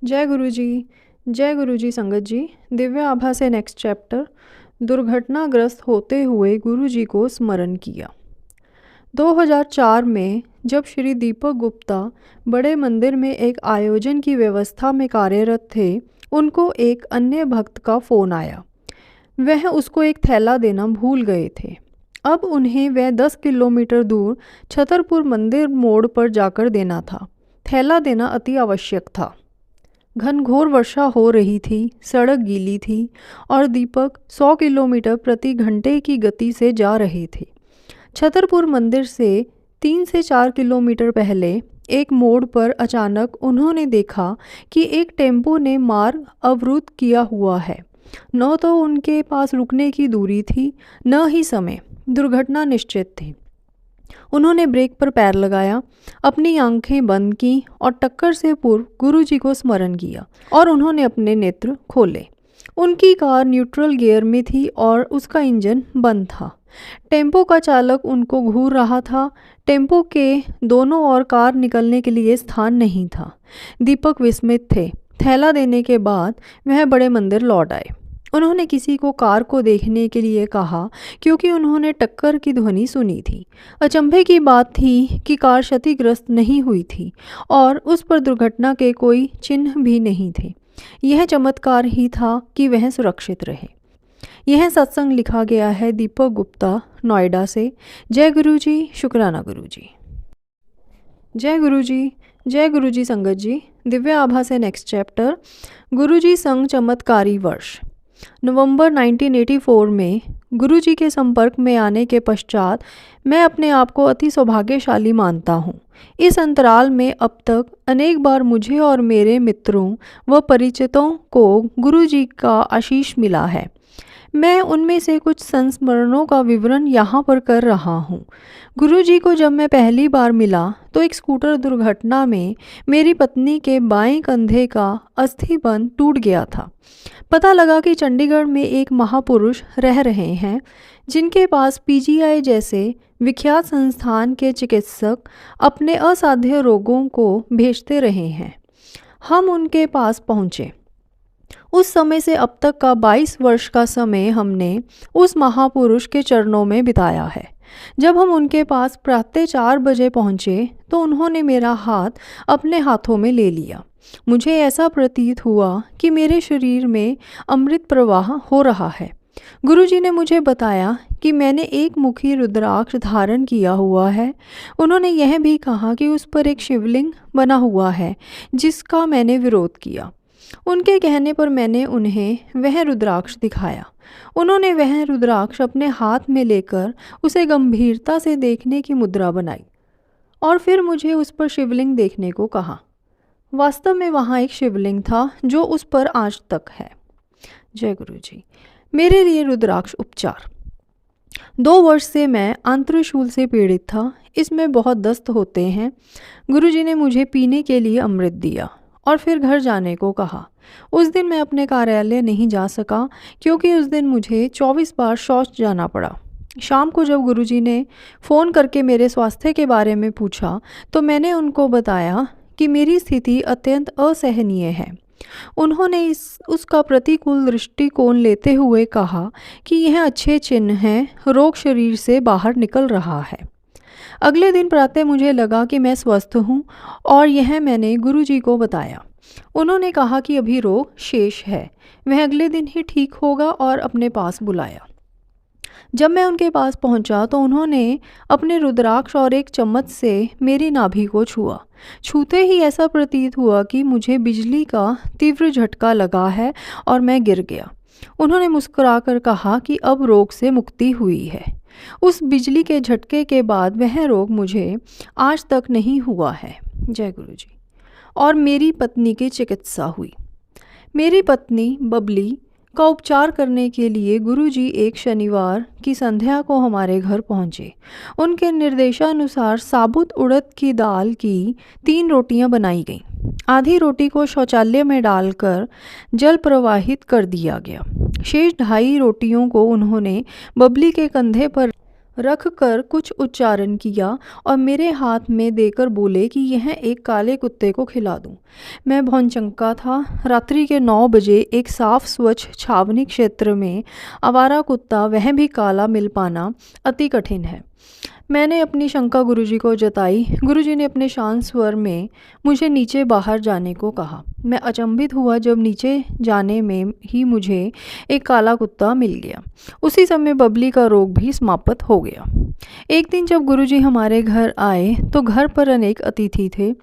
जय गुरु जी संगत जी। दिव्य आभा से नेक्स्ट चैप्टर। दुर्घटनाग्रस्त होते हुए गुरु जी को स्मरण किया। 2004 में जब श्री दीपक गुप्ता बड़े मंदिर में एक आयोजन की व्यवस्था में कार्यरत थे, उनको एक अन्य भक्त का फ़ोन आया। वह उसको एक थैला देना भूल गए थे। अब उन्हें वह 10 किलोमीटर दूर छतरपुर मंदिर मोड़ पर जाकर देना था। थैला देना अति आवश्यक था। घनघोर वर्षा हो रही थी, सड़क गीली थी और दीपक 100 किलोमीटर प्रति घंटे की गति से जा रहे थे। छतरपुर मंदिर से 3 से 4 किलोमीटर पहले एक मोड़ पर अचानक उन्होंने देखा कि एक टेम्पो ने मार्ग अवरुद्ध किया हुआ है। न तो उनके पास रुकने की दूरी थी, न ही समय। दुर्घटना निश्चित थी। उन्होंने ब्रेक पर पैर लगाया, अपनी आंखें बंद की और टक्कर से पूर्व गुरुजी को स्मरण किया और उन्होंने अपने नेत्र खोले। उनकी कार न्यूट्रल गियर में थी और उसका इंजन बंद था। टेम्पो का चालक उनको घूर रहा था। टेम्पो के दोनों ओर कार निकलने के लिए स्थान नहीं था। दीपक विस्मित थे। थैला देने के बाद वह बड़े मंदिर लौट आए। उन्होंने किसी को कार को देखने के लिए कहा क्योंकि उन्होंने टक्कर की ध्वनि सुनी थी। अचंभे की बात थी कि कार क्षतिग्रस्त नहीं हुई थी और उस पर दुर्घटना के कोई चिन्ह भी नहीं थे। यह चमत्कार ही था कि वह सुरक्षित रहे। यह सत्संग लिखा गया है दीपक गुप्ता, नोएडा से। जय गुरु जी, शुक्राना गुरु जी। जय गुरु जी संगत जी। दिव्य आभा से नेक्स्ट चैप्टर। गुरु जी संग चमत्कारी वर्ष। नवंबर 1984 में गुरुजी के संपर्क में आने के पश्चात मैं अपने आप को अति सौभाग्यशाली मानता हूँ। इस अंतराल में अब तक अनेक बार मुझे और मेरे मित्रों व परिचितों को गुरुजी का आशीष मिला है। मैं उनमें से कुछ संस्मरणों का विवरण यहाँ पर कर रहा हूँ। गुरुजी को जब मैं पहली बार मिला तो एक स्कूटर दुर्घटना में मेरी पत्नी के बाएं कंधे का अस्थिबंध टूट गया था। पता लगा कि चंडीगढ़ में एक महापुरुष रह रहे हैं जिनके पास पीजीआई जैसे विख्यात संस्थान के चिकित्सक अपने असाध्य रोगों को भेजते रहे हैं। हम उनके पास पहुँचे। उस समय से अब तक का 22 वर्ष का समय हमने उस महापुरुष के चरणों में बिताया है। जब हम उनके पास प्रातः 4 बजे पहुँचे तो उन्होंने मेरा हाथ अपने हाथों में ले लिया। मुझे ऐसा प्रतीत हुआ कि मेरे शरीर में अमृत प्रवाह हो रहा है। गुरुजी ने मुझे बताया कि मैंने एक मुखी रुद्राक्ष धारण किया हुआ है। उन्होंने यह भी कहा कि उस पर एक शिवलिंग बना हुआ है जिसका मैंने विरोध किया। उनके कहने पर मैंने उन्हें वह रुद्राक्ष दिखाया। उन्होंने वह रुद्राक्ष अपने हाथ में लेकर उसे गंभीरता से देखने की मुद्रा बनाई और फिर मुझे उस पर शिवलिंग देखने को कहा। वास्तव में वहाँ एक शिवलिंग था जो उस पर आज तक है। जय गुरु जी। मेरे लिए रुद्राक्ष उपचार। 2 वर्ष से मैं आंत्रशूल से पीड़ित था। इसमें बहुत दस्त होते हैं। गुरुजी ने मुझे पीने के लिए अमृत दिया और फिर घर जाने को कहा। उस दिन मैं अपने कार्यालय नहीं जा सका क्योंकि उस दिन मुझे 24 बार शौच जाना पड़ा। शाम को जब गुरुजी ने फ़ोन करके मेरे स्वास्थ्य के बारे में पूछा तो मैंने उनको बताया कि मेरी स्थिति अत्यंत असहनीय है। उन्होंने उसका प्रतिकूल दृष्टिकोण लेते हुए कहा कि यह अच्छे चिन्ह हैं, रोग शरीर से बाहर निकल रहा है। अगले दिन प्रातः मुझे लगा कि मैं स्वस्थ हूँ और यह मैंने गुरुजी को बताया। उन्होंने कहा कि अभी रोग शेष है, वह अगले दिन ही ठीक होगा और अपने पास बुलाया। जब मैं उनके पास पहुंचा तो उन्होंने अपने रुद्राक्ष और एक चम्मच से मेरी नाभि को छुआ। छूते ही ऐसा प्रतीत हुआ कि मुझे बिजली का तीव्र झटका लगा है और मैं गिर गया। उन्होंने मुस्कुराकर कहा कि अब रोग से मुक्ति हुई है। उस बिजली के झटके के बाद वह रोग मुझे आज तक नहीं हुआ है। जय गुरु जी। और मेरी पत्नी की चिकित्सा हुई। मेरी पत्नी बबली का उपचार करने के लिए गुरुजी एक शनिवार की संध्या को हमारे घर पहुँचे। उनके निर्देशानुसार साबुत उड़द की दाल की 3 रोटियां बनाई गईं। आधी रोटी को शौचालय में डालकर जल प्रवाहित कर दिया गया। शेष 2.5 रोटियों को उन्होंने बबली के कंधे पर रख कर कुछ उच्चारण किया और मेरे हाथ में देकर बोले कि यह एक काले कुत्ते को खिला दूं। मैं भौंचक्का था। रात्रि के 9 बजे एक साफ स्वच्छ छावनी क्षेत्र में आवारा कुत्ता, वह भी काला, मिल पाना अति कठिन है। मैंने अपनी शंका गुरुजी को जताई। गुरुजी ने अपने शांत स्वर में मुझे नीचे बाहर जाने को कहा। मैं अचंभित हुआ जब नीचे जाने में ही मुझे एक काला कुत्ता मिल गया। उसी समय बबली का रोग भी समाप्त हो गया। एक दिन जब गुरुजी हमारे घर आए तो घर पर अनेक अतिथि थे।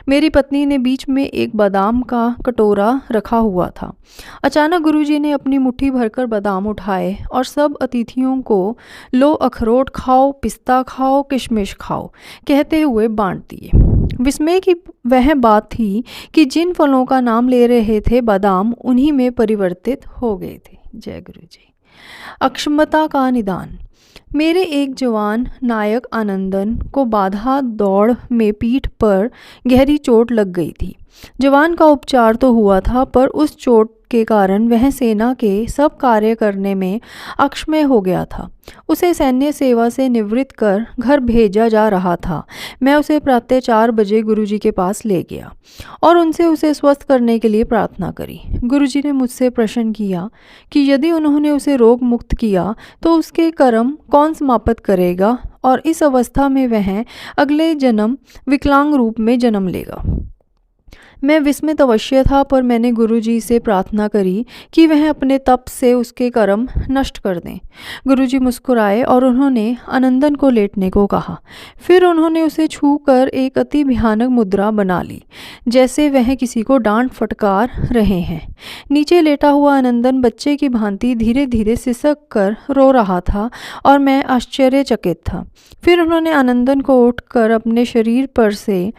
मेरी पत्नी ने बीच में एक बादाम का कटोरा रखा हुआ था। अचानक गुरुजी ने अपनी मुट्ठी भरकर बादाम उठाए और सब अतिथियों को लो अखरोट खाओ, पिस्ता खाओ, किशमिश खाओ कहते हुए बांट दिए। विस्मय की वह बात थी कि जिन फलों का नाम ले रहे थे बादाम उन्हीं में परिवर्तित हो गए थे। जय गुरुजी। अक्षमता का निदान। मेरे एक जवान नायक आनंदन को बाधा दौड़ में पीठ पर गहरी चोट लग गई थी। जवान का उपचार तो हुआ था, पर उस चोट के कारण वह सेना के सब कार्य करने में अक्षम हो गया था। उसे सैन्य सेवा से निवृत्त कर घर भेजा जा रहा था। मैं उसे प्रातः 4 बजे गुरुजी के पास ले गया और उनसे उसे स्वस्थ करने के लिए प्रार्थना करी। गुरुजी ने मुझसे प्रश्न किया कि यदि उन्होंने उसे रोग मुक्त किया तो उसके कर्म कौन समाप्त करेगा और इस अवस्था में वह अगले जन्म विकलांग रूप में जन्म लेगा। मैं विस्मित अवश्य था, पर मैंने गुरुजी से प्रार्थना करी कि वह अपने तप से उसके कर्म नष्ट कर दें। गुरुजी मुस्कुराए और उन्होंने आनंदन को लेटने को कहा। फिर उन्होंने उसे छूकर एक अति भयानक मुद्रा बना ली, जैसे वह किसी को डांट फटकार रहे हैं। नीचे लेटा हुआ आनंदन बच्चे की भांति धीरे धीरे सिसक कर रो रहा था और मैं आश्चर्यचकित था। फिर उन्होंने आनंदन को उठकर अपने शरीर पर से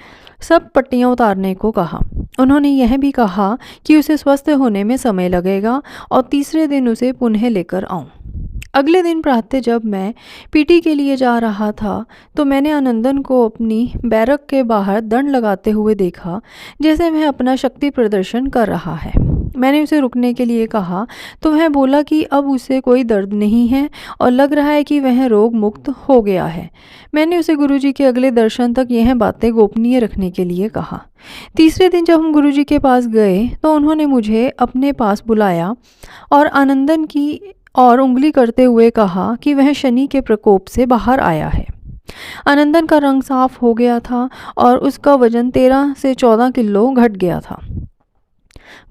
सब पट्टियां उतारने को कहा। उन्होंने यह भी कहा कि उसे स्वस्थ होने में समय लगेगा और तीसरे दिन उसे पुनः लेकर आऊं। अगले दिन प्रातः जब मैं पीटी के लिए जा रहा था तो मैंने आनंदन को अपनी बैरक के बाहर दंड लगाते हुए देखा, जैसे वह अपना शक्ति प्रदर्शन कर रहा है। मैंने उसे रुकने के लिए कहा तो वह बोला कि अब उसे कोई दर्द नहीं है और लग रहा है कि वह रोग मुक्त हो गया है। मैंने उसे गुरुजी के अगले दर्शन तक यह बातें गोपनीय रखने के लिए कहा। तीसरे दिन जब हम गुरुजी के पास गए तो उन्होंने मुझे अपने पास बुलाया और आनंदन की और उंगली करते हुए कहा कि वह शनि के प्रकोप से बाहर आया है। आनंदन का रंग साफ हो गया था और उसका वजन 13 से 14 किलो घट गया था।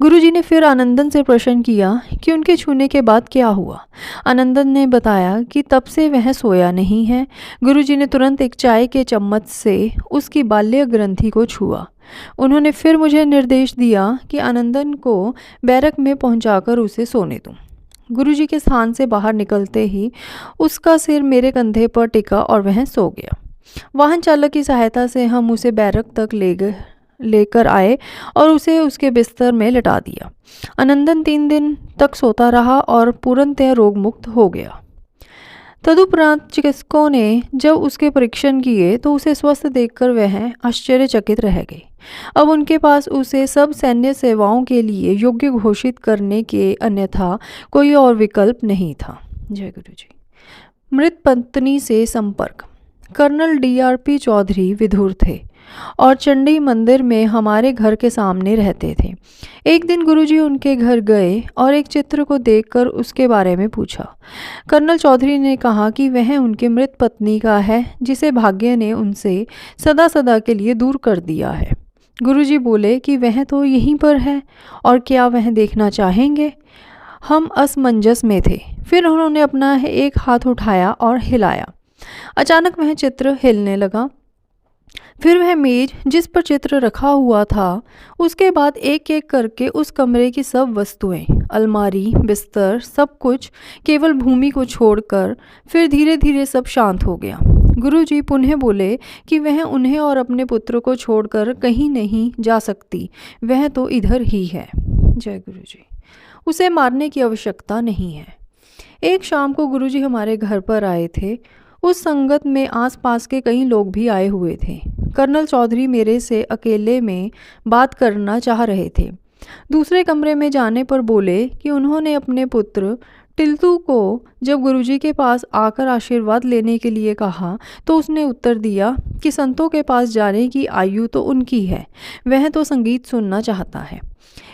गुरुजी ने फिर आनंदन से प्रश्न किया कि उनके छूने के बाद क्या हुआ। आनंदन ने बताया कि तब से वह सोया नहीं है। गुरुजी ने तुरंत एक चाय के चम्मच से उसकी बाल्य ग्रंथि को छुआ। उन्होंने फिर मुझे निर्देश दिया कि आनंदन को बैरक में पहुंचाकर उसे सोने दूं। गुरुजी के स्थान से बाहर निकलते ही उसका सिर मेरे कंधे पर टिका और वह सो गया। वाहन चालक की सहायता से हम उसे बैरक तक लेकर आए और उसे उसके बिस्तर में लिटा दिया। आनंदन 3 दिन तक सोता रहा और पूर्णतः रोग मुक्त हो गया। तदुपरांत चिकित्सकों ने जब उसके परीक्षण किए तो उसे स्वस्थ देखकर वह आश्चर्यचकित रह गए। अब उनके पास उसे सब सैन्य सेवाओं के लिए योग्य घोषित करने के अन्यथा कोई और विकल्प नहीं था। जय गुरु जी। मृत पत्नी से संपर्क। कर्नल DRP चौधरी विधुर थे और चंडी मंदिर में हमारे घर के सामने रहते थे। एक दिन गुरुजी उनके घर गए और एक चित्र को देखकर उसके बारे में पूछा। कर्नल चौधरी ने कहा कि वह उनकी मृत पत्नी का है, जिसे भाग्य ने उनसे सदा सदा के लिए दूर कर दिया है। गुरुजी बोले कि वह तो यहीं पर है और क्या वह देखना चाहेंगे। हम असमंजस में थे। फिर उन्होंने अपना एक हाथ उठाया और हिलाया। अचानक वह चित्र हिलने लगा। फिर वह मेज जिस पर चित्र रखा हुआ था, उसके बाद एक एक करके उस कमरे की सब वस्तुएं, अलमारी, बिस्तर, सब कुछ केवल भूमि को छोड़कर फिर धीरे धीरे सब शांत हो गया। गुरुजी पुनः बोले कि वह उन्हें और अपने पुत्र को छोड़कर कहीं नहीं जा सकती, वह तो इधर ही है। जय गुरुजी। उसे मारने की आवश्यकता नहीं है। एक शाम को गुरुजी हमारे घर पर आए थे। उस संगत में आसपास के कई लोग भी आए हुए थे। कर्नल चौधरी मेरे से अकेले में बात करना चाह रहे थे। दूसरे कमरे में जाने पर बोले कि उन्होंने अपने पुत्र टिल्तू को जब गुरुजी के पास आकर आशीर्वाद लेने के लिए कहा तो उसने उत्तर दिया कि संतों के पास जाने की आयु तो उनकी है, वह तो संगीत सुनना चाहता है।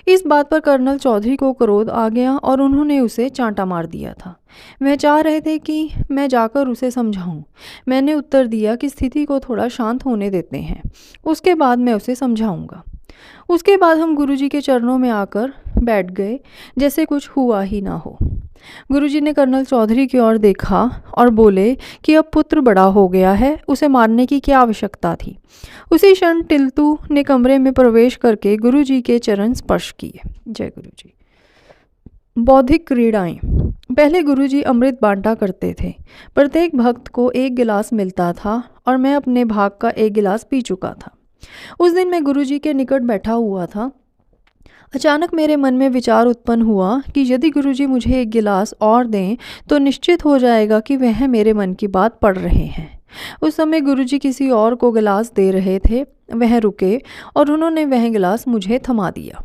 इस बात पर कर्नल चौधरी को क्रोध आ गया और उन्होंने उसे चांटा मार दिया था। वह चाह रहे थे कि मैं जाकर उसे समझाऊं। मैंने उत्तर दिया कि स्थिति को थोड़ा शांत होने देते हैं, उसके बाद मैं उसे समझाऊंगा। उसके बाद हम गुरुजी के चरणों में आकर बैठ गए जैसे कुछ हुआ ही ना हो। गुरुजी ने कर्नल चौधरी की ओर देखा और बोले कि अब पुत्र बड़ा हो गया है, उसे मारने की क्या आवश्यकता थी। उसी क्षण टिल्तू ने कमरे में प्रवेश करके गुरुजी के चरण स्पर्श किए। जय गुरुजी। बौद्धिक क्रीड़ाएं। पहले गुरुजी अमृत बांटा करते थे। प्रत्येक भक्त को एक गिलास मिलता था और मैं अपने भाग का एक गिलास पी चुका था। उस दिन मैं गुरुजी के निकट बैठा हुआ था। अचानक मेरे मन में विचार उत्पन्न हुआ कि यदि गुरुजी मुझे एक गिलास और दें तो निश्चित हो जाएगा कि वह मेरे मन की बात पढ़ रहे हैं। उस समय गुरुजी किसी और को गिलास दे रहे थे। वह रुके और उन्होंने वह गिलास मुझे थमा दिया।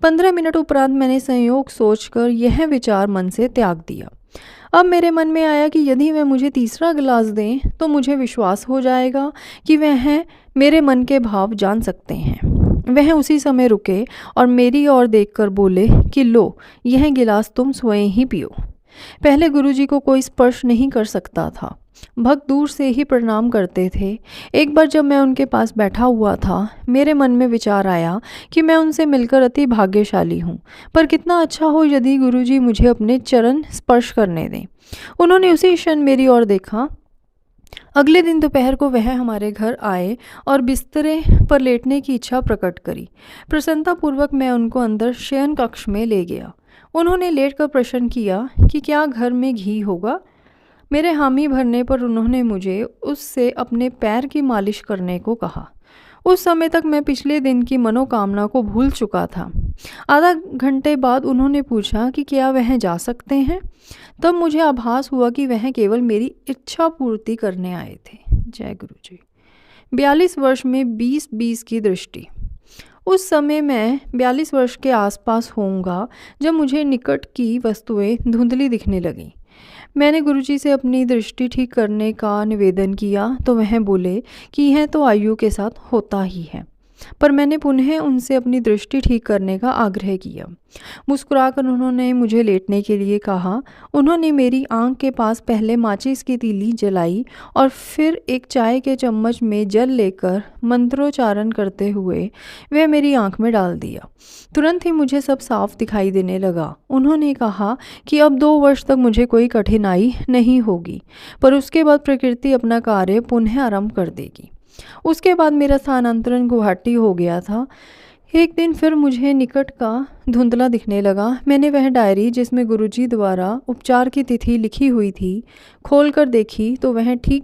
15 मिनट उपरांत मैंने संयोग सोचकर यह विचार मन से त्याग दिया। अब मेरे मन में आया कि यदि वह मुझे तीसरा गिलास दें तो मुझे विश्वास हो जाएगा कि वह मेरे मन के भाव जान सकते हैं। वह उसी समय रुके और मेरी ओर देखकर बोले कि लो, यह गिलास तुम स्वयं ही पियो। पहले गुरुजी को कोई स्पर्श नहीं कर सकता था। भक्त दूर से ही प्रणाम करते थे। एक बार जब मैं उनके पास बैठा हुआ था, मेरे मन में विचार आया कि मैं उनसे मिलकर अति भाग्यशाली हूँ, पर कितना अच्छा हो यदि गुरुजी मुझे अपने चरण स्पर्श करने दें। उन्होंने उसी क्षण मेरी ओर देखा। अगले दिन दोपहर को वह हमारे घर आए और बिस्तरे पर लेटने की इच्छा प्रकट करी। प्रसन्नतापूर्वक मैं उनको अंदर शयन कक्ष में ले गया। उन्होंने लेटकर प्रश्न किया कि क्या घर में घी होगा। मेरे हामी भरने पर उन्होंने मुझे उससे अपने पैर की मालिश करने को कहा। उस समय तक मैं पिछले दिन की मनोकामना को भूल चुका था। आधा घंटे बाद उन्होंने पूछा कि क्या वह जा सकते हैं। तब मुझे आभास हुआ कि वह केवल मेरी इच्छा पूर्ति करने आए थे। जय गुरुजी। 42 वर्ष में 20-20 की दृष्टि। उस समय मैं 42 वर्ष के आसपास होऊंगा जब मुझे निकट की वस्तुएं धुंधली दिखने लगीं। मैंने गुरुजी से अपनी दृष्टि ठीक करने का निवेदन किया तो वह बोले कि यह तो आयु के साथ होता ही है, पर मैंने पुनः उनसे अपनी दृष्टि ठीक करने का आग्रह किया। मुस्कुराकर उन्होंने मुझे लेटने के लिए कहा। उन्होंने मेरी आंख के पास पहले माचिस की तीली जलाई और फिर एक चाय के चम्मच में जल लेकर मंत्रोच्चारण करते हुए वह मेरी आंख में डाल दिया। तुरंत ही मुझे सब साफ दिखाई देने लगा। उन्होंने कहा कि अब 2 वर्ष तक मुझे कोई कठिनाई नहीं होगी, पर उसके बाद प्रकृति अपना कार्य पुनः आरंभ कर देगी। उसके बाद मेरा स्थानांतरण गुवाहाटी हो गया था। एक दिन फिर मुझे निकट का धुंधला दिखने लगा। मैंने वह डायरी जिसमें गुरुजी द्वारा उपचार की तिथि लिखी हुई थी खोलकर देखी तो वह ठीक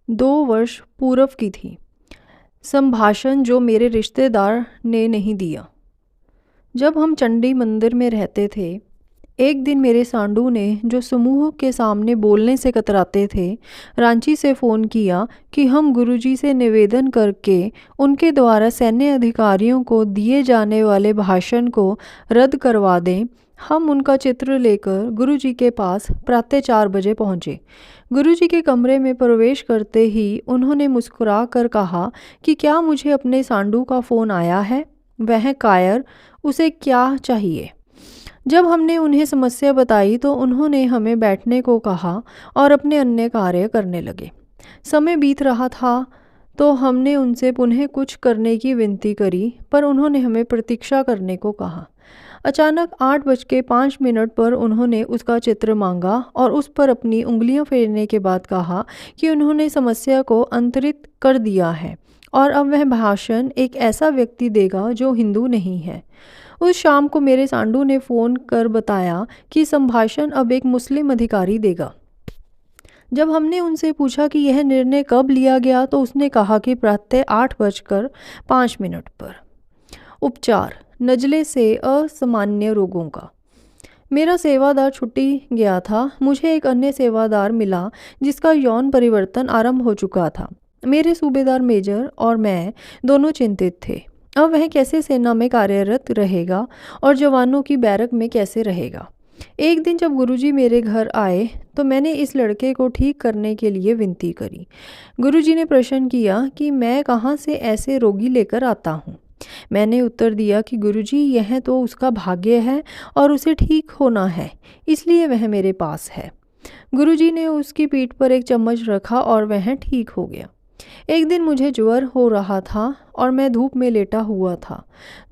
2 वर्ष पूर्व की थी। संभाषण जो मेरे रिश्तेदार ने नहीं दिया। जब हम चंडी मंदिर में रहते थे, एक दिन मेरे सांडू ने, जो समूह के सामने बोलने से कतराते थे, रांची से फ़ोन किया कि हम गुरुजी से निवेदन करके उनके द्वारा सैन्य अधिकारियों को दिए जाने वाले भाषण को रद्द करवा दें। हम उनका चित्र लेकर गुरुजी के पास प्रातः 4 बजे पहुँचे। गुरुजी के कमरे में प्रवेश करते ही उन्होंने मुस्कुरा कर कहा कि क्या मुझे अपने सांडू का फ़ोन आया है। वह कायर, उसे क्या चाहिए। जब हमने उन्हें समस्या बताई तो उन्होंने हमें बैठने को कहा और अपने अन्य कार्य करने लगे। समय बीत रहा था तो हमने उनसे पुनः कुछ करने की विनती करी, पर उन्होंने हमें प्रतीक्षा करने को कहा। अचानक 8:05 पर उन्होंने उसका चित्र मांगा और उस पर अपनी उंगलियां फेरने के बाद कहा कि उन्होंने समस्या को अंतरित कर दिया है और अब वह भाषण एक ऐसा व्यक्ति देगा जो हिंदू नहीं है। उस शाम को मेरे सांडू ने फ़ोन कर बताया कि संभाषण अब एक मुस्लिम अधिकारी देगा। जब हमने उनसे पूछा कि यह निर्णय कब लिया गया तो उसने कहा कि प्रातः 8:05 पर। उपचार। नज़ले से असामान्य रोगों का। मेरा सेवादार छुट्टी गया था। मुझे एक अन्य सेवादार मिला जिसका यौन परिवर्तन आरंभ हो चुका था। मेरे सूबेदार मेजर और मैं दोनों चिंतित थे। अब वह कैसे सेना में कार्यरत रहेगा और जवानों की बैरक में कैसे रहेगा। एक दिन जब गुरुजी मेरे घर आए तो मैंने इस लड़के को ठीक करने के लिए विनती करी। गुरुजी ने प्रश्न किया कि मैं कहाँ से ऐसे रोगी लेकर आता हूँ। मैंने उत्तर दिया कि गुरुजी, यह तो उसका भाग्य है और उसे ठीक होना है, इसलिए वह मेरे पास है। गुरुजी ने उसकी पीठ पर एक चम्मच रखा और वह ठीक हो गया। एक दिन मुझे ज्वर हो रहा था और मैं धूप में लेटा हुआ था।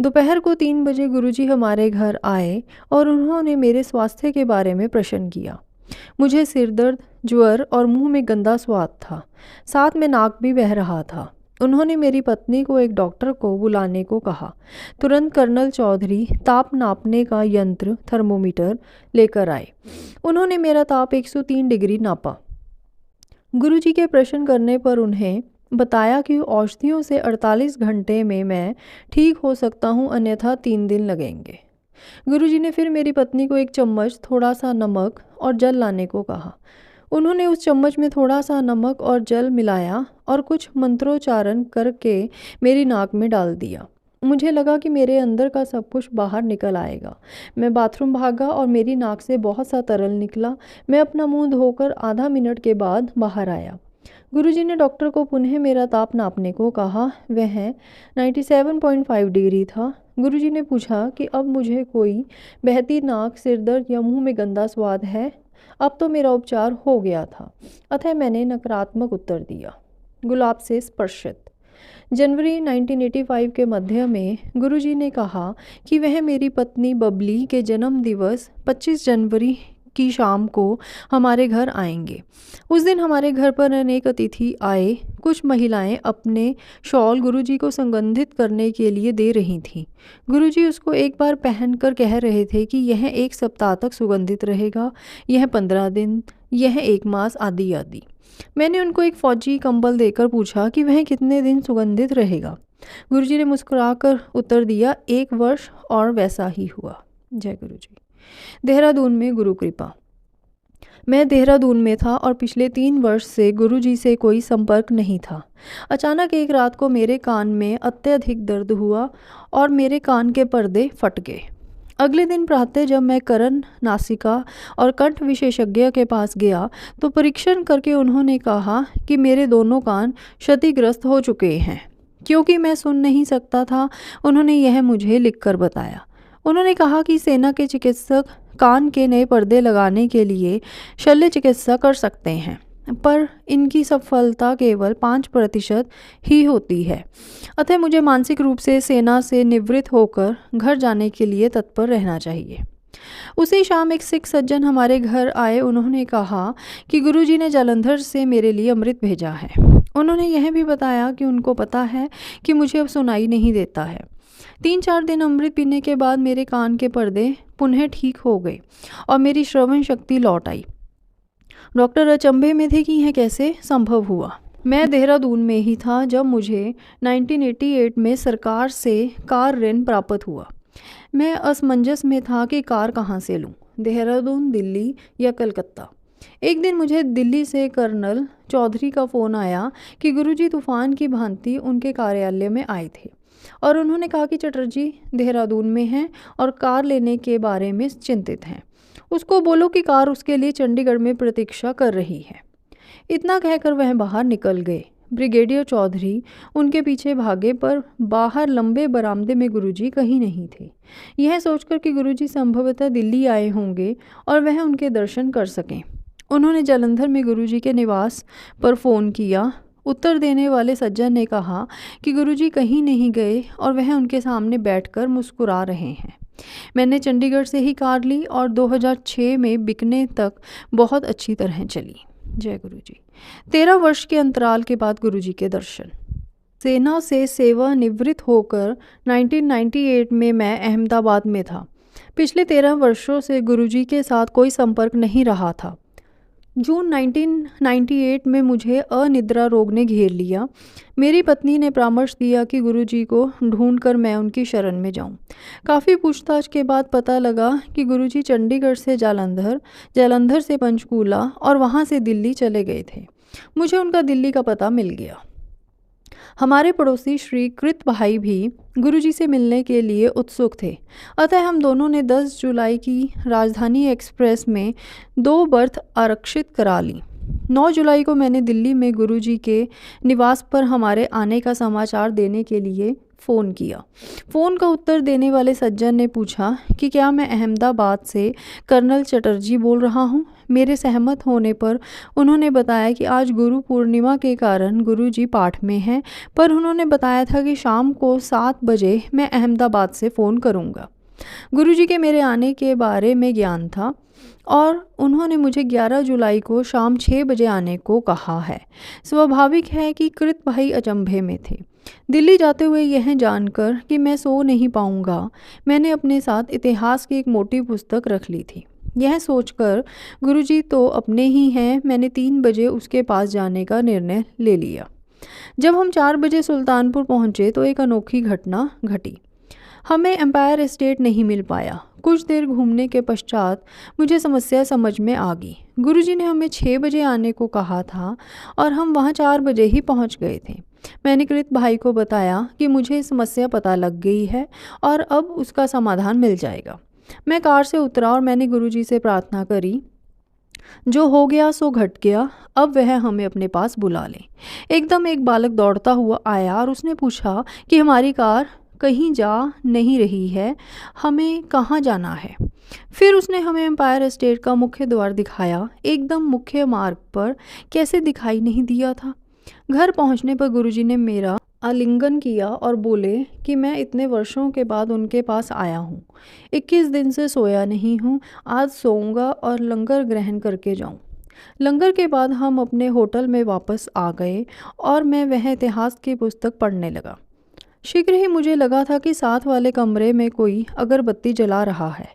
दोपहर को 3 बजे गुरुजी हमारे घर आए और उन्होंने मेरे स्वास्थ्य के बारे में प्रश्न किया। मुझे सिर दर्द, ज्वर और मुंह में गंदा स्वाद था। साथ में नाक भी बह रहा था। उन्होंने मेरी पत्नी को एक डॉक्टर को बुलाने को कहा। तुरंत कर्नल चौधरी ताप नापने का यंत्र थर्मोमीटर लेकर आए। उन्होंने मेरा ताप 103 डिग्री नापा। गुरुजी के प्रश्न करने पर उन्हें बताया कि औषधियों से 48 घंटे में मैं ठीक हो सकता हूँ, अन्यथा 3 दिन लगेंगे। गुरुजी ने फिर मेरी पत्नी को एक चम्मच थोड़ा सा नमक और जल लाने को कहा। उन्होंने उस चम्मच में थोड़ा सा नमक और जल मिलाया और कुछ मंत्रोच्चारण करके मेरी नाक में डाल दिया। मुझे लगा कि मेरे अंदर का सब कुछ बाहर निकल आएगा। मैं बाथरूम भागा और मेरी नाक से बहुत सा तरल निकला। मैं अपना मुंह धोकर आधा मिनट के बाद बाहर आया। गुरुजी ने डॉक्टर को पुनः मेरा ताप नापने को कहा। वह 97.5 डिग्री था। गुरुजी ने पूछा कि अब मुझे कोई बहती नाक, सिर दर्द या मुंह में गंदा स्वाद है। अब तो मेरा उपचार हो गया था, अतः मैंने नकारात्मक उत्तर दिया। गुलाब से स्पर्शित। जनवरी 1985 के मध्य में गुरुजी ने कहा कि वह मेरी पत्नी बबली के जन्म दिवस 25 जनवरी की शाम को हमारे घर आएंगे। उस दिन हमारे घर पर अनेक अतिथि आए। कुछ महिलाएं अपने शॉल गुरुजी को सुगंधित करने के लिए दे रही थीं। गुरुजी उसको एक बार पहनकर कह रहे थे कि यह 1 सप्ताह तक सुगंधित रहेगा, यह 15 दिन, यह 1 मास, आदि आदि। मैंने उनको एक फौजी कंबल देकर पूछा कि वह कितने दिन सुगंधित रहेगा। गुरुजी ने मुस्कुराकर उत्तर दिया, 1 वर्ष, और वैसा ही हुआ। जय गुरुजी। देहरादून में गुरु कृपा। मैं देहरादून में था और पिछले 3 वर्ष से गुरुजी से कोई संपर्क नहीं था। अचानक एक रात को मेरे कान में अत्यधिक दर्द हुआ और मेरे कान के पर्दे फट गए। अगले दिन प्रातः जब मैं कर्न, नासिका और कंठ विशेषज्ञ के पास गया तो परीक्षण करके उन्होंने कहा कि मेरे दोनों कान क्षतिग्रस्त हो चुके हैं। क्योंकि मैं सुन नहीं सकता था, उन्होंने यह मुझे लिखकर बताया। उन्होंने कहा कि सेना के चिकित्सक कान के नए पर्दे लगाने के लिए शल्य चिकित्सा कर सकते हैं, पर इनकी सफलता केवल 5% ही होती है। अतः मुझे मानसिक रूप से सेना से निवृत्त होकर घर जाने के लिए तत्पर रहना चाहिए। उसी शाम एक सिख सज्जन हमारे घर आए। उन्होंने कहा कि गुरुजी ने जालंधर से मेरे लिए अमृत भेजा है। उन्होंने यह भी बताया कि उनको पता है कि मुझे अब सुनाई नहीं देता है। 3-4 दिन अमृत पीने के बाद मेरे कान के पर्दे पुनः ठीक हो गए और मेरी श्रवण शक्ति लौट आई। डॉक्टर अचंभे में थे कि यह कैसे संभव हुआ। मैं देहरादून में ही था जब मुझे 1988 में सरकार से कार ऋण प्राप्त हुआ। मैं असमंजस में था कि कार कहाँ से लूँ, देहरादून, दिल्ली या कलकत्ता। एक दिन मुझे दिल्ली से कर्नल चौधरी का फ़ोन आया कि गुरुजी तूफान की भांति उनके कार्यालय में आए थे और उन्होंने कहा कि चटर्जी देहरादून में हैं और कार लेने के बारे में चिंतित हैं। उसको बोलो कि कार उसके लिए चंडीगढ़ में प्रतीक्षा कर रही है। इतना कहकर वह बाहर निकल गए। ब्रिगेडियर चौधरी उनके पीछे भागे, पर बाहर लंबे बरामदे में गुरुजी कहीं नहीं थे। यह सोचकर कि गुरुजी संभवतः दिल्ली आए होंगे और वह उनके दर्शन कर सकें, उन्होंने जालंधर में गुरुजी के निवास पर फ़ोन किया। उत्तर देने वाले सज्जन ने कहा कि गुरुजी कहीं नहीं गए और वह उनके सामने बैठकर मुस्कुरा रहे हैं। मैंने चंडीगढ़ से ही कार ली और 2006 में बिकने तक बहुत अच्छी तरह चली। जय गुरुजी। 13 वर्ष के अंतराल के बाद गुरुजी के दर्शन। सेना से सेवा निवृत्त होकर 1998 में मैं अहमदाबाद में था। पिछले 13 वर्षों से गुरुजी के साथ कोई संपर्क नहीं रहा था। जून 1998 में मुझे अनिद्रा रोग ने घेर लिया। मेरी पत्नी ने परामर्श दिया कि गुरुजी को ढूंढकर मैं उनकी शरण में जाऊं। काफ़ी पूछताछ के बाद पता लगा कि गुरुजी चंडीगढ़ से जालंधर, जालंधर से पंचकूला और वहां से दिल्ली चले गए थे। मुझे उनका दिल्ली का पता मिल गया। हमारे पड़ोसी श्री कृत भाई भी गुरुजी से मिलने के लिए उत्सुक थे। अतः हम दोनों ने 10 जुलाई की राजधानी एक्सप्रेस में 2 बर्थ आरक्षित करा ली। 9 जुलाई को मैंने दिल्ली में गुरुजी के निवास पर हमारे आने का समाचार देने के लिए फ़ोन किया। फ़ोन का उत्तर देने वाले सज्जन ने पूछा कि क्या मैं अहमदाबाद से कर्नल चटर्जी बोल रहा हूँ। मेरे सहमत होने पर उन्होंने बताया कि आज गुरु पूर्णिमा के कारण गुरुजी पाठ में हैं, पर उन्होंने बताया था कि शाम को 7 बजे मैं अहमदाबाद से फ़ोन करूँगा। गुरुजी के मेरे आने के बारे में ज्ञान था और उन्होंने मुझे 11 जुलाई को शाम 6 बजे आने को कहा है। स्वाभाविक है कि कृत भाई अचंभे में थे। दिल्ली जाते हुए यह जानकर कि मैं सो नहीं पाऊंगा, मैंने अपने साथ इतिहास की एक मोटी पुस्तक रख ली थी। यह सोचकर गुरुजी तो अपने ही हैं, मैंने 3 बजे उसके पास जाने का निर्णय ले लिया। जब हम 4 बजे सुल्तानपुर पहुंचे तो एक अनोखी घटना घटी। हमें एम्पायर एस्टेट नहीं मिल पाया। कुछ देर घूमने के पश्चात मुझे समस्या समझ में आ गई। गुरुजी ने हमें 6 बजे आने को कहा था और हम वहाँ 4 बजे ही पहुँच गए थे। मैंने कृत भाई को बताया कि मुझे समस्या पता लग गई है और अब उसका समाधान मिल जाएगा। मैं कार से उतरा और मैंने गुरुजी से प्रार्थना करी, जो हो गया सो घट गया, अब वह हमें अपने पास बुला ले। एकदम एक बालक दौड़ता हुआ आया और उसने पूछा कि हमारी कार कहीं जा नहीं रही है, हमें कहाँ जाना है। फिर उसने हमें एम्पायर एस्टेट का मुख्य द्वार दिखाया। एकदम मुख्य मार्ग पर, कैसे दिखाई नहीं दिया था। घर पहुंचने पर गुरुजी ने मेरा आलिंगन किया और बोले कि मैं इतने वर्षों के बाद उनके पास आया हूँ। 21 दिन से सोया नहीं हूँ, आज सोऊंगा और लंगर ग्रहण करके जाऊँ। लंगर के बाद हम अपने होटल में वापस आ गए और मैं वह इतिहास की पुस्तक पढ़ने लगा। शीघ्र ही मुझे लगा था कि साथ वाले कमरे में कोई अगरबत्ती जला रहा है।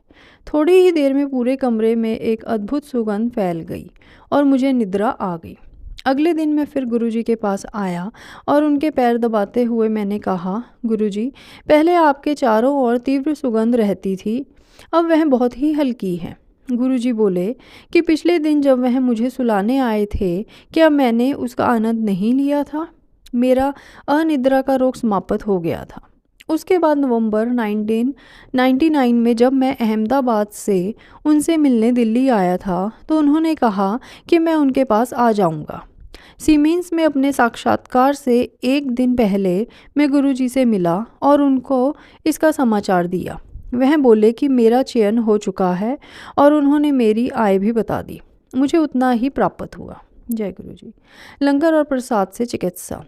थोड़ी ही देर में पूरे कमरे में एक अद्भुत सुगंध फैल गई और मुझे निद्रा आ गई। अगले दिन मैं फिर गुरुजी के पास आया और उनके पैर दबाते हुए मैंने कहा, गुरुजी, पहले आपके चारों ओर तीव्र सुगंध रहती थी, अब वह बहुत ही हल्की है। गुरुजी बोले कि पिछले दिन जब वह मुझे सुलाने आए थे, क्या मैंने उसका आनंद नहीं लिया था। मेरा अनिद्रा का रोग समाप्त हो गया था। उसके बाद नवंबर 1999 में जब मैं अहमदाबाद से उनसे मिलने दिल्ली आया था तो उन्होंने कहा कि मैं उनके पास आ जाऊंगा। सीमेंस में अपने साक्षात्कार से एक दिन पहले मैं गुरुजी से मिला और उनको इसका समाचार दिया। वह बोले कि मेरा चयन हो चुका है और उन्होंने मेरी आय भी बता दी। मुझे उतना ही प्राप्त हुआ। जय गुरुजी। लंगर और प्रसाद से चिकित्सा।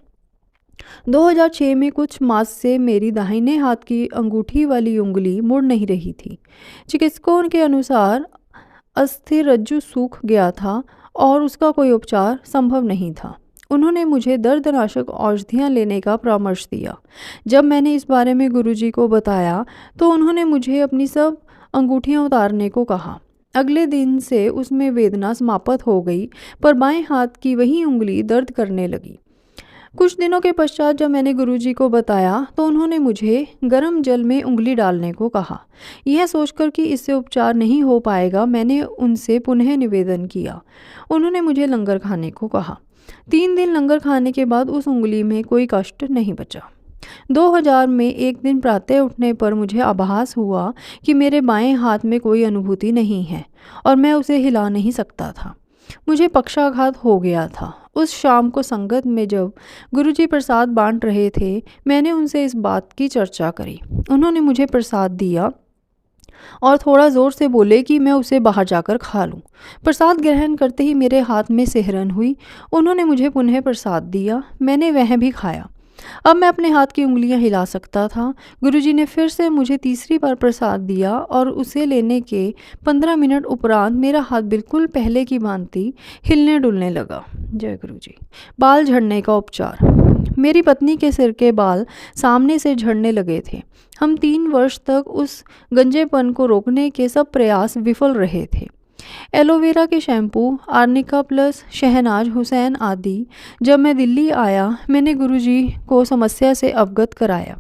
2006 में कुछ मास से मेरी दाहिने हाथ की अंगूठी वाली उंगली मुड़ नहीं रही थी। चिकित्सकों के अनुसार अस्थिर रज्जु सूख गया था और उसका कोई उपचार संभव नहीं था। उन्होंने मुझे दर्दनाशक औषधियाँ लेने का परामर्श दिया। जब मैंने इस बारे में गुरुजी को बताया तो उन्होंने मुझे अपनी सब अंगूठियाँ उतारने को कहा। अगले दिन से उसमें वेदना समाप्त हो गई, पर बाएं हाथ की वही उंगली दर्द करने लगी। कुछ दिनों के पश्चात जब मैंने गुरुजी को बताया तो उन्होंने मुझे गर्म जल में उंगली डालने को कहा। यह सोचकर कि इससे उपचार नहीं हो पाएगा, मैंने उनसे पुनः निवेदन किया। उन्होंने मुझे लंगर खाने को कहा। 3 दिन लंगर खाने के बाद उस उंगली में कोई कष्ट नहीं बचा। 2000 में एक दिन प्रातः उठने पर मुझे आभास हुआ कि मेरे बाएं हाथ में कोई अनुभूति नहीं है और मैं उसे हिला नहीं सकता था। मुझे पक्षाघात हो गया था। उस शाम को संगत में जब गुरुजी प्रसाद बांट रहे थे, मैंने उनसे इस बात की चर्चा करी। उन्होंने मुझे प्रसाद दिया और थोड़ा ज़ोर से बोले कि मैं उसे बाहर जाकर खा लूं। प्रसाद ग्रहण करते ही मेरे हाथ में सिहरन हुई। उन्होंने मुझे पुनः प्रसाद दिया, मैंने वह भी खाया। अब मैं अपने हाथ की उंगलियां हिला सकता था। गुरुजी ने फिर से मुझे तीसरी बार प्रसाद दिया और उसे लेने के 15 मिनट उपरांत मेरा हाथ बिल्कुल पहले की भांति हिलने डुलने लगा। जय गुरुजी। बाल झड़ने का उपचार। मेरी पत्नी के सिर के बाल सामने से झड़ने लगे थे। हम 3 वर्ष तक उस गंजेपन को रोकने के सब प्रयास विफल रहे थे। एलोवेरा के shampoo, arnica plus, Shahnaz Husain आदि। जब मैं दिल्ली आया मैंने गुरुजी को समस्या से अवगत कराया।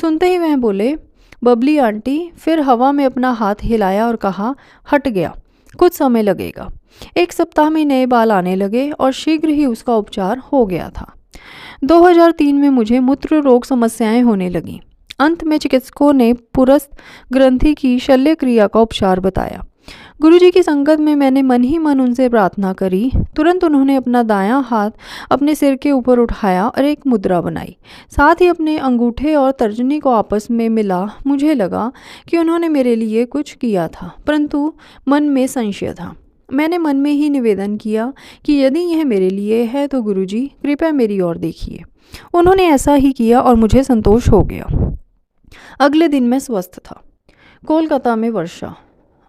सुनते ही वह बोले, बबली आंटी। फिर हवा में अपना हाथ हिलाया और कहा, हट गया, कुछ समय लगेगा। 1 सप्ताह में नए बाल आने लगे और शीघ्र ही उसका उपचार हो गया था। 2003 में मुझे मूत्र रोग समस्याएं होने लगीं। अंत में चिकित्सकों ने पुरस्थ ग्रंथि की शल्य क्रिया का उपचार बताया। गुरुजी की संगत में मैंने मन ही मन उनसे प्रार्थना करी। तुरंत उन्होंने अपना दायां हाथ अपने सिर के ऊपर उठाया और एक मुद्रा बनाई। साथ ही अपने अंगूठे और तर्जनी को आपस में मिला। मुझे लगा कि उन्होंने मेरे लिए कुछ किया था, परंतु मन में संशय था। मैंने मन में ही निवेदन किया कि यदि यह मेरे लिए है तो गुरुजी कृपया मेरी ओर देखिए। उन्होंने ऐसा ही किया और मुझे संतोष हो गया। अगले दिन मैं स्वस्थ था। कोलकाता में वर्षा।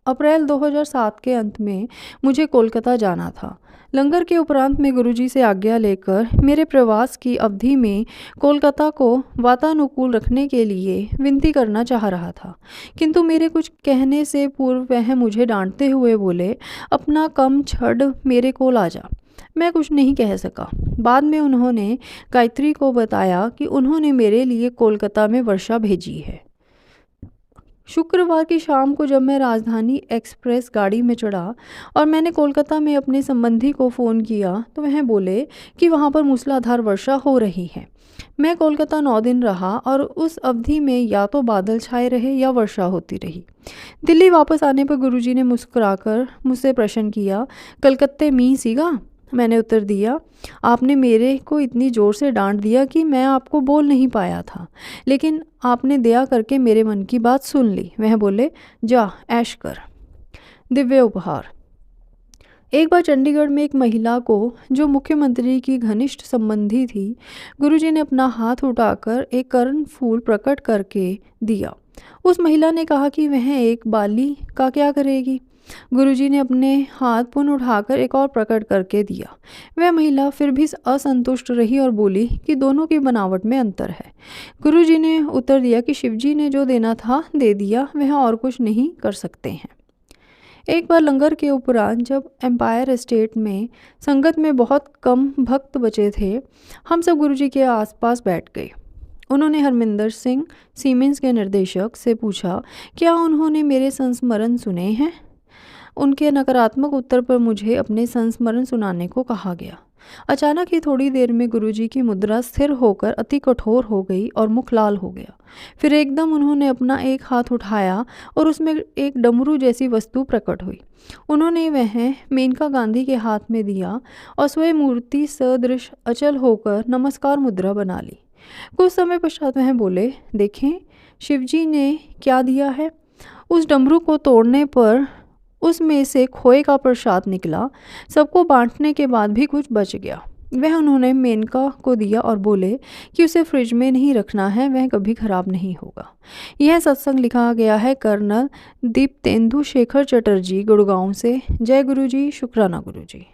अप्रैल 2007 के अंत में मुझे कोलकाता जाना था। लंगर के उपरांत मैं गुरुजी से आज्ञा लेकर मेरे प्रवास की अवधि में कोलकाता को वातानुकूल रखने के लिए विनती करना चाह रहा था, किंतु मेरे कुछ कहने से पूर्व वह मुझे डांटते हुए बोले, अपना कम छड़ मेरे कोल आ जा। मैं कुछ नहीं कह सका। बाद में उन्होंने गायत्री को बताया कि उन्होंने मेरे लिए कोलकाता में वर्षा भेजी है। शुक्रवार की शाम को जब मैं राजधानी एक्सप्रेस गाड़ी में चढ़ा और मैंने कोलकाता में अपने संबंधी को फ़ोन किया तो वह बोले कि वहाँ पर मूसलाधार वर्षा हो रही है। मैं कोलकाता 9 दिन रहा और उस अवधि में या तो बादल छाए रहे या वर्षा होती रही। दिल्ली वापस आने पर गुरुजी ने मुस्कुराकर मुझसे प्रश्न किया, कलकत्ते मींह सीगा? मैंने उत्तर दिया, आपने मेरे को इतनी ज़ोर से डांट दिया कि मैं आपको बोल नहीं पाया था, लेकिन आपने दया करके मेरे मन की बात सुन ली। वह बोले, जा ऐश कर। दिव्य उपहार। एक बार चंडीगढ़ में एक महिला को, जो मुख्यमंत्री की घनिष्ठ संबंधी थी, गुरुजी ने अपना हाथ उठाकर एक कर्ण फूल प्रकट करके दिया। उस महिला ने कहा कि वह एक बाली का क्या करेगी। गुरुजी ने अपने हाथ पुनः उठाकर एक और प्रकट करके दिया। वह महिला फिर भी असंतुष्ट रही और बोली कि दोनों की बनावट में अंतर है। गुरुजी ने उत्तर दिया कि शिवजी ने जो देना था दे दिया, वह और कुछ नहीं कर सकते हैं। एक बार लंगर के उपरांत जब एम्पायर एस्टेट में संगत में बहुत कम भक्त बचे थे, हम सब गुरुजी के आसपास बैठ गए। उन्होंने हरमिंदर सिंह सीमेंस के निर्देशक से पूछा, क्या उन्होंने मेरे संस्मरण सुने हैं? उनके नकारात्मक उत्तर पर मुझे अपने संस्मरण सुनाने को कहा गया। अचानक ही थोड़ी देर में गुरुजी की मुद्रा स्थिर होकर अति कठोर हो गई और मुख लाल हो गया। फिर एकदम उन्होंने अपना एक हाथ उठाया और उसमें एक डमरू जैसी वस्तु प्रकट हुई। उन्होंने वह मेनका गांधी के हाथ में दिया और स्वयं मूर्ति सदृश अचल होकर नमस्कार मुद्रा बना ली। कुछ समय पश्चात वह बोले, देखें शिवजी ने क्या दिया है। उस डमरू को तोड़ने पर उसमें से खोए का प्रसाद निकला। सबको बांटने के बाद भी कुछ बच गया। वह उन्होंने मेनका को दिया और बोले कि उसे फ्रिज में नहीं रखना है, वह कभी खराब नहीं होगा। यह सत्संग लिखा गया है कर्नल दीप्तेंदु शेखर चटर्जी, गुड़गांव से। जय गुरु जी, शुक्राना गुरु जी।